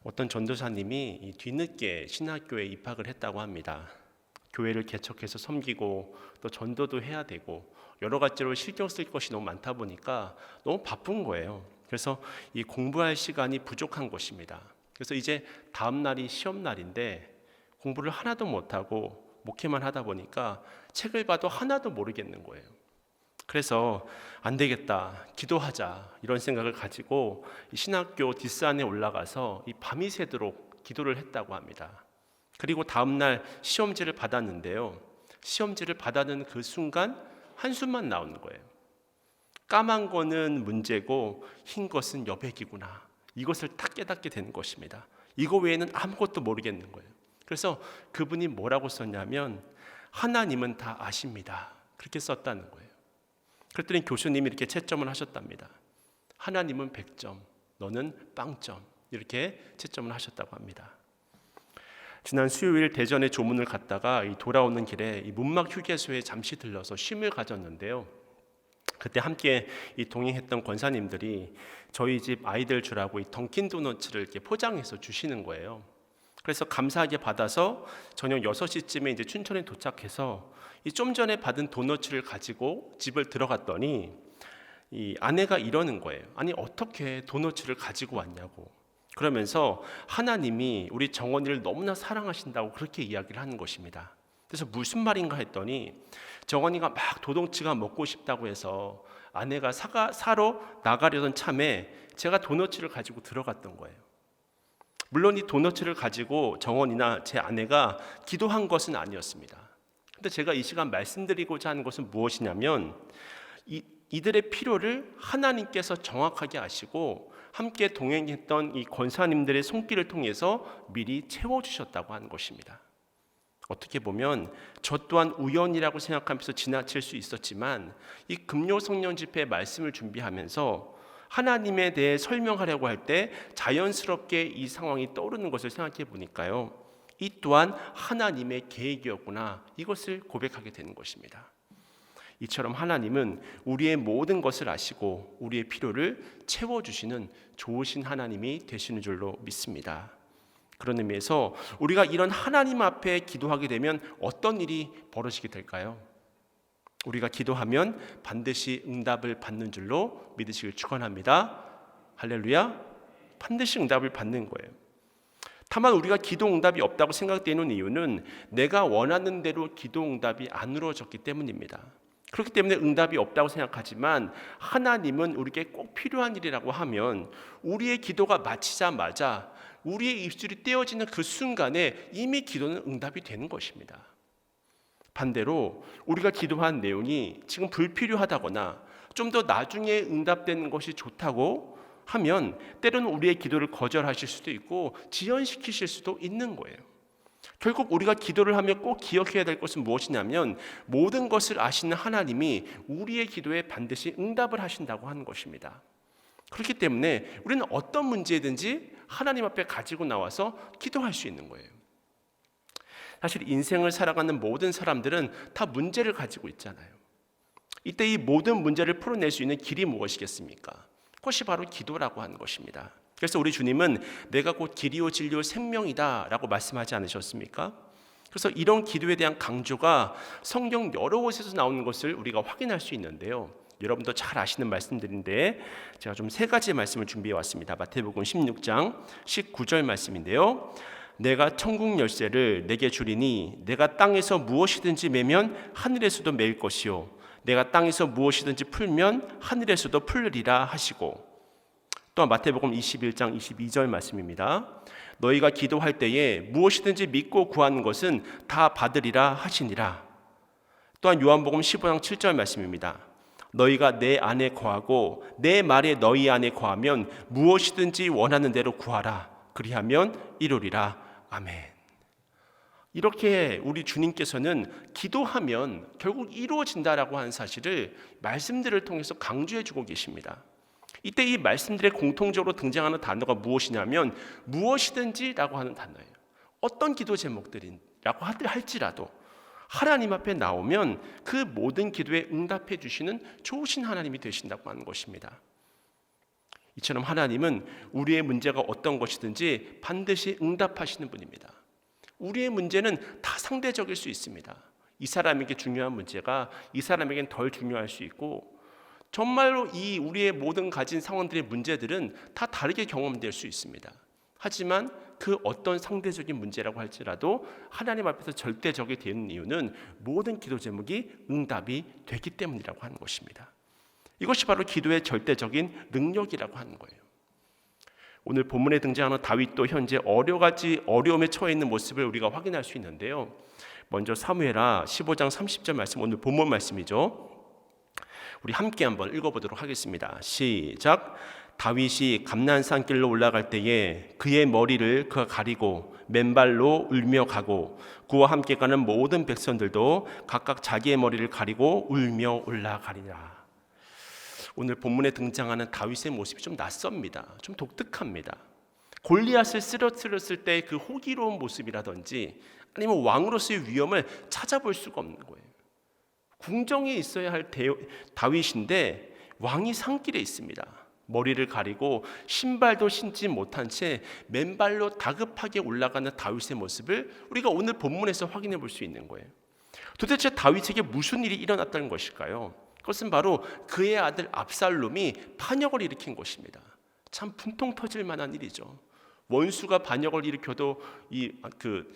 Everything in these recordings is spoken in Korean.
어떤 전도사님이 이 뒤늦게 신학교에 입학을 했다고 합니다. 교회를 개척해서 섬기고 또 전도도 해야 되고 여러 가지로 신경 쓸 것이 너무 많다 보니까 너무 바쁜 거예요. 그래서 이 공부할 시간이 부족한 것입니다. 그래서 이제 다음 날이 시험 날인데 공부를 하나도 못하고 목회만 하다 보니까 책을 봐도 하나도 모르겠는 거예요. 그래서 안 되겠다, 기도하자 이런 생각을 가지고 신학교 뒷산에 올라가서 이 밤이 새도록 기도를 했다고 합니다. 그리고 다음날 시험지를 받았는데요, 시험지를 받아는 그 순간 한숨만 나오는 거예요. 까만 거는 문제고 흰 것은 여백이구나, 이것을 딱 깨닫게 되는 것입니다. 이거 외에는 아무것도 모르겠는 거예요. 그래서 그분이 뭐라고 썼냐면 하나님은 다 아십니다, 그렇게 썼다는 거예요. 그랬더니 교수님이 이렇게 채점을 하셨답니다. 하나님은 100점, 너는 빵점, 이렇게 채점을 하셨다고 합니다. 지난 수요일 대전에 조문을 갔다가 돌아오는 길에 이 문막 휴게소에 잠시 들러서 쉼을 가졌는데요, 그때 함께 동행했던 권사님들이 저희 집 아이들 주라고 이 던킨 도너츠를 이렇게 포장해서 주시는 거예요. 그래서 감사하게 받아서 저녁 6시쯤에 이제 춘천에 도착해서 이 좀 전에 받은 도너츠를 가지고 집을 들어갔더니 이 아내가 이러는 거예요. 아니 어떻게 도너츠를 가지고 왔냐고. 그러면서 하나님이 우리 정원이를 너무나 사랑하신다고 그렇게 이야기를 하는 것입니다. 그래서 무슨 말인가 했더니 정원이가 막 도너츠가 먹고 싶다고 해서 아내가 사러 나가려던 참에 제가 도너츠를 가지고 들어갔던 거예요. 물론 이 도너츠를 가지고 정원이나 제 아내가 기도한 것은 아니었습니다. 근데 제가 이 시간 말씀드리고자 하는 것은 무엇이냐면 이들의 필요를 하나님께서 정확하게 아시고 함께 동행했던 이 권사님들의 손길을 통해서 미리 채워주셨다고 하는 것입니다. 어떻게 보면 저 또한 우연이라고 생각하면서 지나칠 수 있었지만 이 금요 성령 집회 말씀을 준비하면서 하나님에 대해 설명하려고 할 때 자연스럽게 이 상황이 떠오르는 것을 생각해 보니까요, 이 또한 하나님의 계획이었구나, 이것을 고백하게 되는 것입니다. 이처럼 하나님은 우리의 모든 것을 아시고 우리의 필요를 채워주시는 좋으신 하나님이 되시는 줄로 믿습니다. 그런 의미에서 우리가 이런 하나님 앞에 기도하게 되면 어떤 일이 벌어지게 될까요? 우리가 기도하면 반드시 응답을 받는 줄로 믿으시길 축원합니다. 할렐루야. 반드시 응답을 받는 거예요. 다만 우리가 기도 응답이 없다고 생각되는 이유는 내가 원하는 대로 기도 응답이 안 이루어졌기 때문입니다. 그렇기 때문에 응답이 없다고 생각하지만 하나님은 우리에게 꼭 필요한 일이라고 하면 우리의 기도가 마치자마자 우리의 입술이 떼어지는 그 순간에 이미 기도는 응답이 되는 것입니다. 반대로 우리가 기도한 내용이 지금 불필요하다거나 좀 더 나중에 응답되는 것이 좋다고 하면 때로는 우리의 기도를 거절하실 수도 있고 지연시키실 수도 있는 거예요. 결국 우리가 기도를 하며 꼭 기억해야 될 것은 무엇이냐면 모든 것을 아시는 하나님이 우리의 기도에 반드시 응답을 하신다고 하는 것입니다. 그렇기 때문에 우리는 어떤 문제든지 하나님 앞에 가지고 나와서 기도할 수 있는 거예요. 사실 인생을 살아가는 모든 사람들은 다 문제를 가지고 있잖아요. 이때 이 모든 문제를 풀어낼 수 있는 길이 무엇이겠습니까? 그것이 바로 기도라고 하는 것입니다. 그래서 우리 주님은 내가 곧 길이요 진리요 생명이다 라고 말씀하지 않으셨습니까? 그래서 이런 기도에 대한 강조가 성경 여러 곳에서 나오는 것을 우리가 확인할 수 있는데요, 여러분도 잘 아시는 말씀들인데 제가 좀 세 가지 말씀을 준비해 왔습니다. 마태복음 16장 19절 말씀인데요, 내가 천국 열쇠를 내게 주리니 내가 땅에서 무엇이든지 매면 하늘에서도 매일 것이요 내가 땅에서 무엇이든지 풀면 하늘에서도 풀리리라 하시고, 또한 마태복음 21장 22절 말씀입니다. 너희가 기도할 때에 무엇이든지 믿고 구하는 것은 다 받으리라 하시니라. 또한 요한복음 15장 7절 말씀입니다. 너희가 내 안에 거하고 내 말에 너희 안에 거하면 무엇이든지 원하는 대로 구하라. 그리하면 이루리라. 아멘. 이렇게 우리 주님께서는 기도하면 결국 이루어진다라고 하는 사실을 말씀들을 통해서 강조해주고 계십니다. 이때 이 말씀들의 공통적으로 등장하는 단어가 무엇이냐면 무엇이든지라고 하는 단어예요. 어떤 기도 제목들이라고 할지라도 하나님 앞에 나오면 그 모든 기도에 응답해 주시는 좋으신 하나님이 되신다고 하는 것입니다. 이처럼 하나님은 우리의 문제가 어떤 것이든지 반드시 응답하시는 분입니다. 우리의 문제는 다 상대적일 수 있습니다. 이 사람에게 중요한 문제가 이 사람에겐 덜 중요할 수 있고, 정말로 이 우리의 모든 가진 상황들의 문제들은 다 다르게 경험될 수 있습니다. 하지만 그 어떤 상대적인 문제라고 할지라도 하나님 앞에서 절대적이 되는 이유는 모든 기도 제목이 응답이 되기 때문이라고 하는 것입니다. 이것이 바로 기도의 절대적인 능력이라고 하는 거예요. 오늘 본문에 등장하는 다윗도 현재 여러 가지 어려움에 처해 있는 모습을 우리가 확인할 수 있는데요. 먼저 사무엘하 15장 30절 말씀, 오늘 본문 말씀이죠. 우리 함께 한번 읽어보도록 하겠습니다. 시작. 다윗이 감난산 길로 올라갈 때에 그의 머리를 그가 가리고 맨발로 울며 가고 그와 함께 가는 모든 백성들도 각각 자기의 머리를 가리고 울며 올라가리라. 오늘 본문에 등장하는 다윗의 모습이 좀 낯섭니다. 좀 독특합니다. 골리앗을 쓰러뜨렸을 때 그 호기로운 모습이라든지 아니면 왕으로서의 위엄을 찾아볼 수가 없는 거예요. 궁정에 있어야 할 다윗인데 왕이 산길에 있습니다. 머리를 가리고 신발도 신지 못한 채 맨발로 다급하게 올라가는 다윗의 모습을 우리가 오늘 본문에서 확인해 볼 수 있는 거예요. 도대체 다윗에게 무슨 일이 일어났다는 것일까요? 그것은 바로 그의 아들 압살롬이 반역을 일으킨 것입니다. 참 분통 터질 만한 일이죠. 원수가 반역을 일으켜도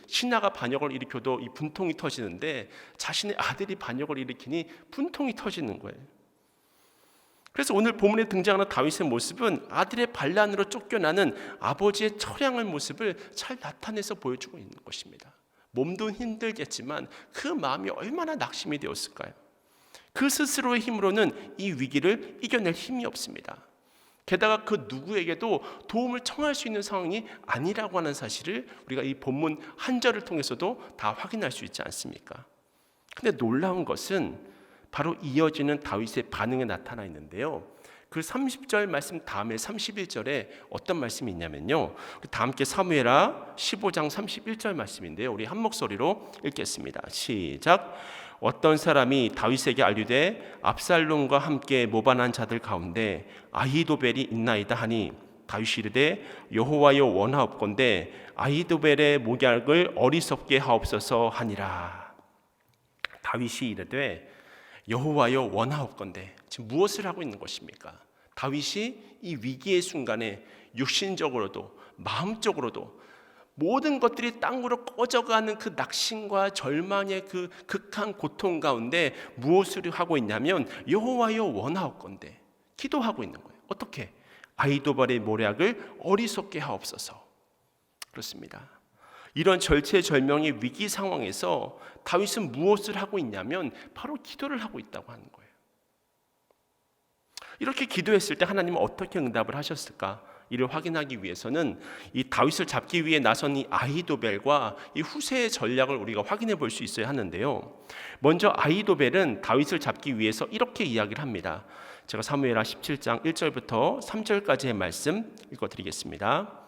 신하가 반역을 일으켜도 이 분통이 터지는데 자신의 아들이 반역을 일으키니 분통이 터지는 거예요. 그래서 오늘 본문에 등장하는 다윗의 모습은 아들의 반란으로 쫓겨나는 아버지의 처량한 모습을 잘 나타내서 보여주고 있는 것입니다. 몸도 힘들겠지만 그 마음이 얼마나 낙심이 되었을까요? 그 스스로의 힘으로는 이 위기를 이겨낼 힘이 없습니다. 게다가 그 누구에게도 도움을 청할 수 있는 상황이 아니라고 하는 사실을 우리가 이 본문 한 절을 통해서도 다 확인할 수 있지 않습니까? 근데 놀라운 것은 바로 이어지는 다윗의 반응에 나타나 있는데요. 그 30절 말씀 다음에 31절에 어떤 말씀이 있냐면요. 다 함께 사무엘하 15장 31절 말씀인데요. 우리 한 목소리로 읽겠습니다. 시작. 어떤 사람이 다윗에게 알리되 압살롬과 함께 모반한 자들 가운데 아히도벨이 있나이다 하니 다윗이 이르되 여호와여 원하옵건대 아히도벨의 목약을 어리석게 하옵소서 하니라. 다윗이 이르되 여호와여 원하옵건대, 지금 무엇을 하고 있는 것입니까? 다윗이 이 위기의 순간에 육신적으로도 마음적으로도 모든 것들이 땅으로 꺼져가는 그 낙심과 절망의 그 극한 고통 가운데 무엇을 하고 있냐면 여호와여 원하옵건대 기도하고 있는 거예요. 어떻게? 아히도벨의 모략을 어리석게 하옵소서. 그렇습니다. 이런 절체절명의 위기 상황에서 다윗은 무엇을 하고 있냐면 바로 기도를 하고 있다고 하는 거예요. 이렇게 기도했을 때 하나님은 어떻게 응답을 하셨을까? 이를 확인하기 위해서는 이 다윗을 잡기 위해 나선 이 아히도벨과 이 후세의 전략을 우리가 확인해 볼 수 있어야 하는데요. 먼저 아히도벨은 다윗을 잡기 위해서 이렇게 이야기를 합니다. 제가 사무엘하 17장 1절부터 3절까지의 말씀 읽어드리겠습니다.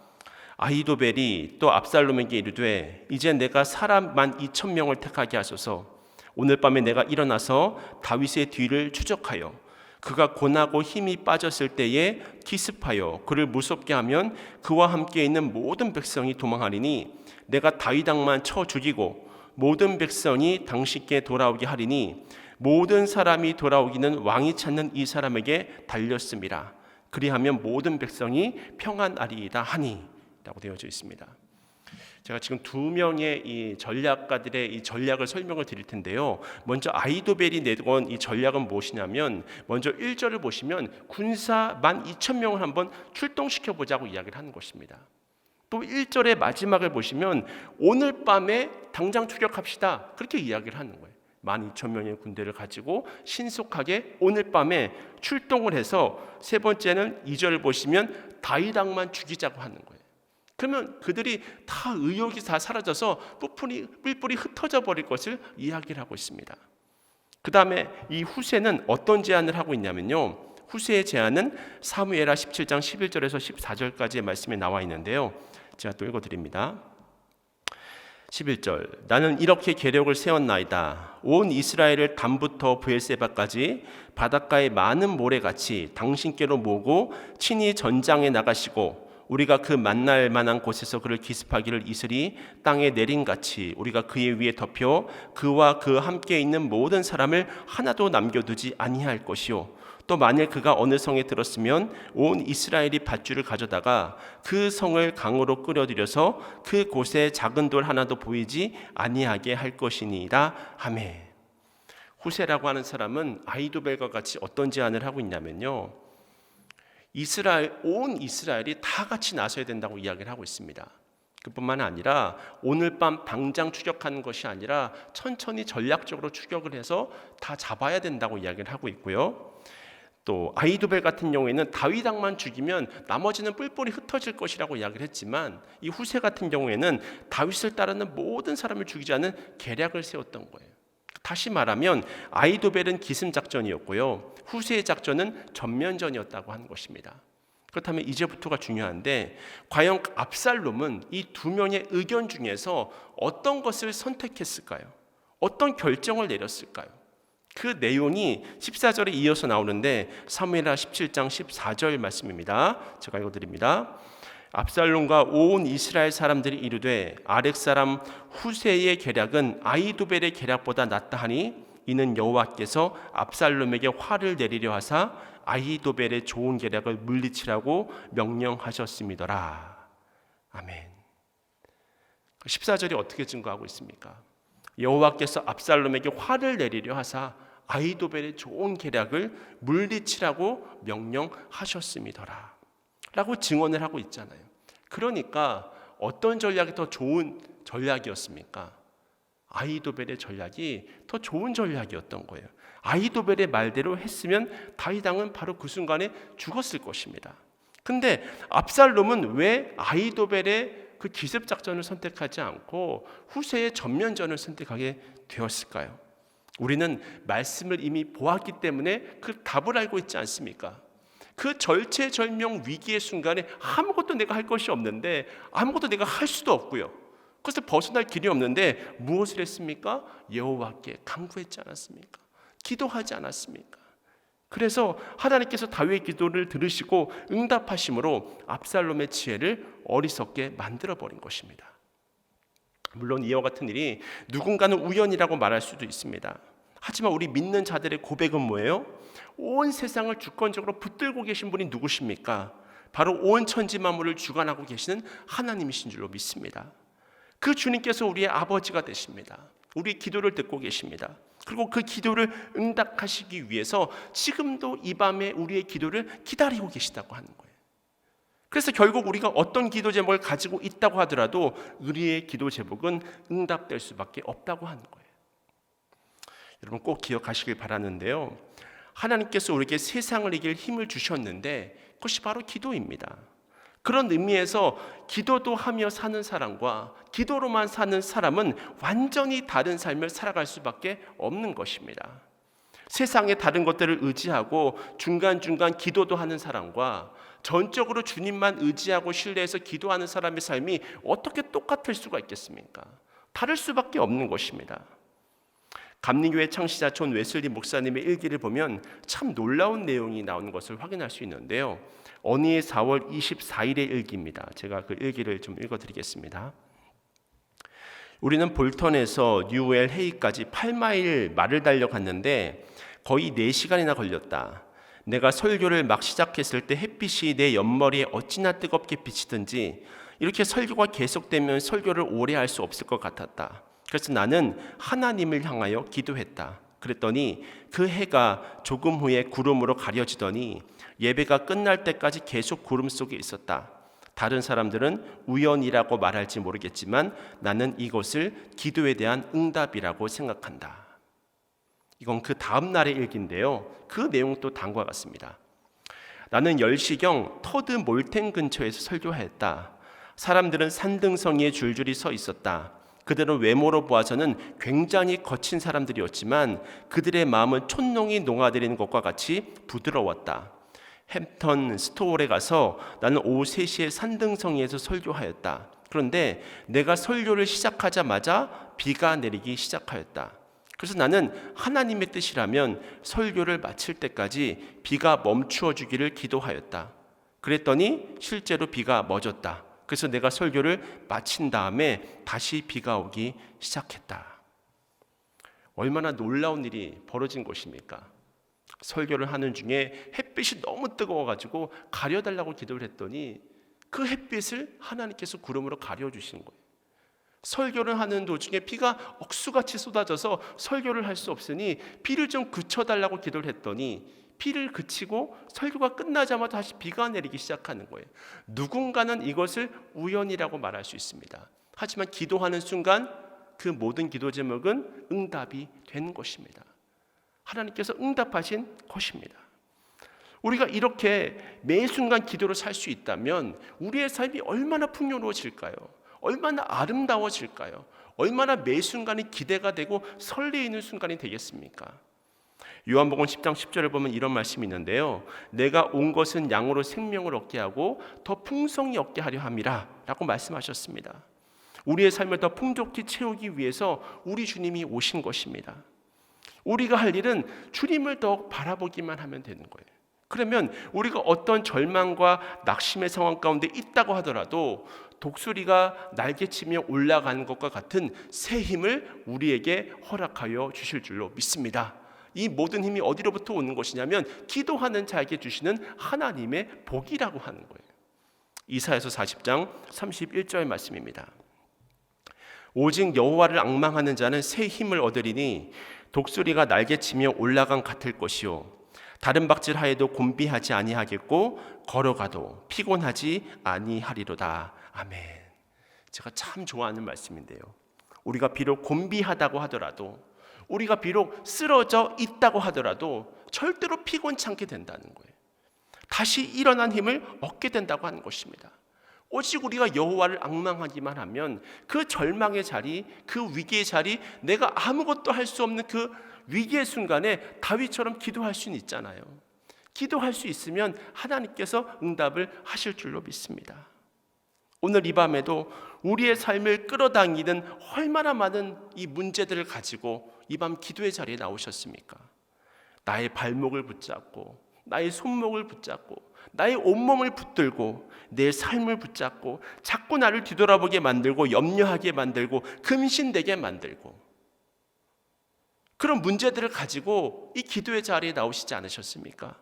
아히도벨이 또 압살롬에게 이르되 이제 내가 사람 12,000명을 택하게 하소서. 오늘 밤에 내가 일어나서 다윗의 뒤를 추적하여 그가 고나고 힘이 빠졌을 때에 기습하여 그를 무섭게 하면 그와 함께 있는 모든 백성이 도망하리니 내가 다윗 왕만 쳐 죽이고 모든 백성이 당신께 돌아오게 하리니 모든 사람이 돌아오기는 왕이 찾는 이 사람에게 달렸음이라. 그리하면 모든 백성이 평안하리이다 하니 라고 되어져 있습니다. 제가 지금 두 명의 이 전략가들의 이 전략을 설명을 드릴 텐데요. 먼저 아히도벨이 내건 이 전략은 무엇이냐면 먼저 1절을 보시면 군사 12,000명을 한번 출동시켜 보자고 이야기를 하는 것입니다. 또 1절의 마지막을 보시면 오늘 밤에 당장 추격합시다. 그렇게 이야기를 하는 거예요. 12,000명의 군대를 가지고 신속하게 오늘 밤에 출동을 해서 세 번째는 2절을 보시면 다윗 왕만 죽이자고 하는 거예요. 그러면 그들이 다 의욕이 다 사라져서 뿔뿔이 흩어져 버릴 것을 이야기를 하고 있습니다. 그 다음에 이 후세는 어떤 제안을 하고 있냐면요. 후세의 제안은 사무엘하 17장 11절에서 14절까지의 말씀에 나와 있는데요. 제가 또 읽어드립니다. 11절 나는 이렇게 계략을 세웠나이다. 온 이스라엘을 단부터 브엘세바까지 바닷가의 많은 모래같이 당신께로 모으고 친히 전장에 나가시고 우리가 그 만날 만한 곳에서 그를 기습하기를 이슬이 땅에 내린같이 우리가 그의 위에 덮여 그와 그 함께 있는 모든 사람을 하나도 남겨두지 아니할 것이요 또 만일 그가 어느 성에 들었으면 온 이스라엘이 밧줄을 가져다가 그 성을 강으로 끌어들여서 그 곳에 작은 돌 하나도 보이지 아니하게 할 것이니이다 하매. 후세라고 하는 사람은 아히도벨과 같이 어떤 제안을 하고 있냐면요, 온 이스라엘이 다 같이 나서야 된다고 이야기를 하고 있습니다. 그뿐만 아니라 오늘 밤 당장 추격하는 것이 아니라 천천히 전략적으로 추격을 해서 다 잡아야 된다고 이야기를 하고 있고요. 또 아히도벨 같은 경우에는 다윗 왕만 죽이면 나머지는 뿔뿔이 흩어질 것이라고 이야기를 했지만 이 후세 같은 경우에는 다윗을 따르는 모든 사람을 죽이지 않은 계략을 세웠던 거예요. 다시 말하면 아히도벨은 기습작전이었고요, 후세의 작전은 전면전이었다고 하는 것입니다. 그렇다면 이제부터가 중요한데, 과연 압살롬은 이 두 명의 의견 중에서 어떤 것을 선택했을까요? 어떤 결정을 내렸을까요? 그 내용이 14절에 이어서 나오는데 사무엘하 17장 14절 말씀입니다. 제가 읽어드립니다. 압살롬과 온 이스라엘 사람들이 이르되 아렉 사람 후세의 계략은 아히도벨의 계략보다 낫다 하니 이는 여호와께서 압살롬에게 화를 내리려 하사 아히도벨의 좋은 계략을 물리치라고 명령하셨음이더라. 아멘. 14절이 어떻게 증거하고 있습니까? 여호와께서 압살롬에게 화를 내리려 하사 아히도벨의 좋은 계략을 물리치라고 명령하셨음이더라 라고 증언을 하고 있잖아요. 그러니까 어떤 전략이 더 좋은 전략이었습니까? 아히도벨의 전략이 더 좋은 전략이었던 거예요. 아히도벨의 말대로 했으면 다윗 왕은 바로 그 순간에 죽었을 것입니다. 근데 압살롬은 왜 아히도벨의 그 기습작전을 선택하지 않고 후세의 전면전을 선택하게 되었을까요? 우리는 말씀을 이미 보았기 때문에 그 답을 알고 있지 않습니까? 그 절체절명 위기의 순간에 아무것도 내가 할 것이 없는데, 아무것도 내가 할 수도 없고요, 그것을 벗어날 길이 없는데 무엇을 했습니까? 여호와께 간구했지 않았습니까? 기도하지 않았습니까? 그래서 하나님께서 다윗의 기도를 들으시고 응답하심으로 압살롬의 지혜를 어리석게 만들어버린 것입니다. 물론 이와 같은 일이 누군가는 우연이라고 말할 수도 있습니다. 하지만 우리 믿는 자들의 고백은 뭐예요? 온 세상을 주권적으로 붙들고 계신 분이 누구십니까? 바로 온 천지 만물을 주관하고 계시는 하나님이신 줄로 믿습니다. 그 주님께서 우리의 아버지가 되십니다. 우리의 기도를 듣고 계십니다. 그리고 그 기도를 응답하시기 위해서 지금도 이 밤에 우리의 기도를 기다리고 계시다고 하는 거예요. 그래서 결국 우리가 어떤 기도 제목을 가지고 있다고 하더라도 우리의 기도 제목은 응답될 수밖에 없다고 하는 거예요. 여러분 꼭 기억하시길 바라는데요, 하나님께서 우리에게 세상을 이길 힘을 주셨는데 그것이 바로 기도입니다. 그런 의미에서 기도도 하며 사는 사람과 기도로만 사는 사람은 완전히 다른 삶을 살아갈 수밖에 없는 것입니다. 세상의 다른 것들을 의지하고 중간중간 기도도 하는 사람과 전적으로 주님만 의지하고 신뢰해서 기도하는 사람의 삶이 어떻게 똑같을 수가 있겠습니까? 다를 수밖에 없는 것입니다. 감리교회 창시자 존 웨슬리 목사님의 일기를 보면 참 놀라운 내용이 나오는 것을 확인할 수 있는데요, 언니의 4월 24일의 일기입니다. 제가 그 일기를 좀 읽어드리겠습니다. 우리는 볼턴에서 뉴웰 헤이까지 8마일 말을 달려갔는데 거의 4시간이나 걸렸다. 내가 설교를 막 시작했을 때 햇빛이 내 옆머리에 어찌나 뜨겁게 비치든지 이렇게 설교가 계속되면 설교를 오래 할 수 없을 것 같았다. 그래서 나는 하나님을 향하여 기도했다. 그랬더니 그 해가 조금 후에 구름으로 가려지더니 예배가 끝날 때까지 계속 구름 속에 있었다. 다른 사람들은 우연이라고 말할지 모르겠지만 나는 이것을 기도에 대한 응답이라고 생각한다. 이건 그 다음 날의 일기인데요, 그 내용도 다음과 같습니다. 나는 10시경 터드 몰텐 근처에서 설교했다. 사람들은 산등성이에 줄줄이 서 있었다. 그들은 외모로 보아서는 굉장히 거친 사람들이었지만 그들의 마음은 촛농이 녹아들이는 것과 같이 부드러웠다. 햄턴 스토어에 가서 나는 오후 3시에 산등성이에서 설교하였다. 그런데 내가 설교를 시작하자마자 비가 내리기 시작하였다. 그래서 나는 하나님의 뜻이라면 설교를 마칠 때까지 비가 멈추어 주기를 기도하였다. 그랬더니 실제로 비가 멎었다. 그래서 내가 설교를 마친 다음에 다시 비가 오기 시작했다. 얼마나 놀라운 일이 벌어진 것입니까? 설교를 하는 중에 햇빛이 너무 뜨거워가지고 가려달라고 기도를 했더니 그 햇빛을 하나님께서 구름으로 가려주신 거예요. 설교를 하는 도중에 비가 억수같이 쏟아져서 설교를 할 수 없으니 비를 좀 그쳐달라고 기도를 했더니 비를 그치고 설교가 끝나자마자 다시 비가 내리기 시작하는 거예요. 누군가는 이것을 우연이라고 말할 수 있습니다. 하지만 기도하는 순간 그 모든 기도 제목은 응답이 된 것입니다. 하나님께서 응답하신 것입니다. 우리가 이렇게 매 순간 기도로 살 수 있다면 우리의 삶이 얼마나 풍요로워질까요? 얼마나 아름다워질까요? 얼마나 매 순간이 기대가 되고 설레이는 순간이 되겠습니까? 요한복음 10장 10절을 보면 이런 말씀이 있는데요. 내가 온 것은 양으로 생명을 얻게 하고 더 풍성히 얻게 하려 함이라 라고 말씀하셨습니다. 우리의 삶을 더 풍족히 채우기 위해서 우리 주님이 오신 것입니다. 우리가 할 일은 주님을 더욱 바라보기만 하면 되는 거예요. 그러면 우리가 어떤 절망과 낙심의 상황 가운데 있다고 하더라도 독수리가 날개치며 올라가는 것과 같은 새 힘을 우리에게 허락하여 주실 줄로 믿습니다. 이 모든 힘이 어디로부터 오는 것이냐면 기도하는 자에게 주시는 하나님의 복이라고 하는 거예요. 이사야서 40장 31절 말씀입니다. 오직 여호와를 앙망하는 자는 새 힘을 얻으리니 독수리가 날개치며 올라간 같을 것이요 다른 박질하여도 곤비하지 아니하겠고 걸어가도 피곤하지 아니하리로다. 아멘. 제가 참 좋아하는 말씀인데요. 우리가 비록 곤비하다고 하더라도 우리가 비록 쓰러져 있다고 하더라도 절대로 피곤치 않게 된다는 거예요. 다시 일어난 힘을 얻게 된다고 하는 것입니다. 오직 우리가 여호와를 앙망하기만 하면 그 절망의 자리, 그 위기의 자리, 내가 아무것도 할 수 없는 그 위기의 순간에 다윗처럼 기도할 수는 있잖아요. 기도할 수 있으면 하나님께서 응답을 하실 줄로 믿습니다. 오늘 이 밤에도 우리의 삶을 끌어당기는 얼마나 많은 이 문제들을 가지고 이 밤 기도의 자리에 나오셨습니까? 나의 발목을 붙잡고 나의 손목을 붙잡고 나의 온몸을 붙들고 내 삶을 붙잡고 자꾸 나를 뒤돌아보게 만들고 염려하게 만들고 금신되게 만들고 그런 문제들을 가지고 이 기도의 자리에 나오시지 않으셨습니까?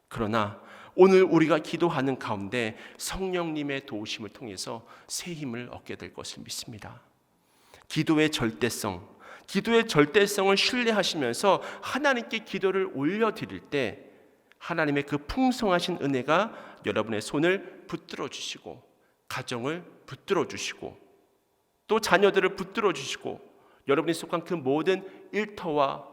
그러나 오늘 우리가 기도하는 가운데 성령님의 도우심을 통해서 새 힘을 얻게 될 것을 믿습니다. 기도의 절대성을 신뢰하시면서 하나님께 기도를 올려드릴 때 하나님의 그 풍성하신 은혜가 여러분의 손을 붙들어 주시고 가정을 붙들어 주시고 또 자녀들을 붙들어 주시고 여러분이 속한 그 모든 일터와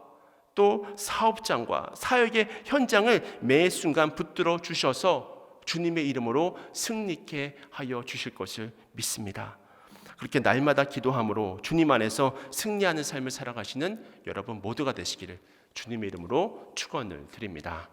또 사업장과 사역의 현장을 매 순간 붙들어 주셔서 주님의 이름으로 승리케 하여 주실 것을 믿습니다. 그렇게 날마다 기도함으로 주님 안에서 승리하는 삶을 살아가시는 여러분 모두가 되시기를 주님의 이름으로 축원을 드립니다.